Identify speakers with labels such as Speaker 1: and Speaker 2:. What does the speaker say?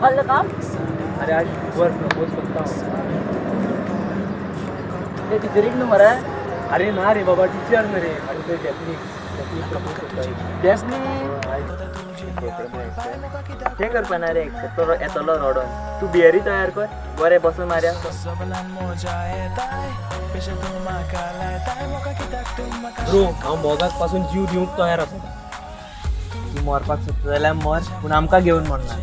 Speaker 1: झालं काम?
Speaker 2: अरे आज वर प्रपोज करता
Speaker 1: ते टीचरीक न्हू मरे.
Speaker 2: अरे ना रे बाबा टीचर ना रे अरे ते टेक्निक प्रपोज करता
Speaker 1: त्यासनी
Speaker 2: प्रोग्राम
Speaker 1: ते करपा ना रे तो येतलो रोडून. तू बियरी तयार कर बरें बसून मारया.
Speaker 2: ब्रो हांव मोगाक पासून जीव दिवंक तयार आसा
Speaker 1: तू मरपाक सोदता जाल्यार मर पूण आमकां घेवन मरना.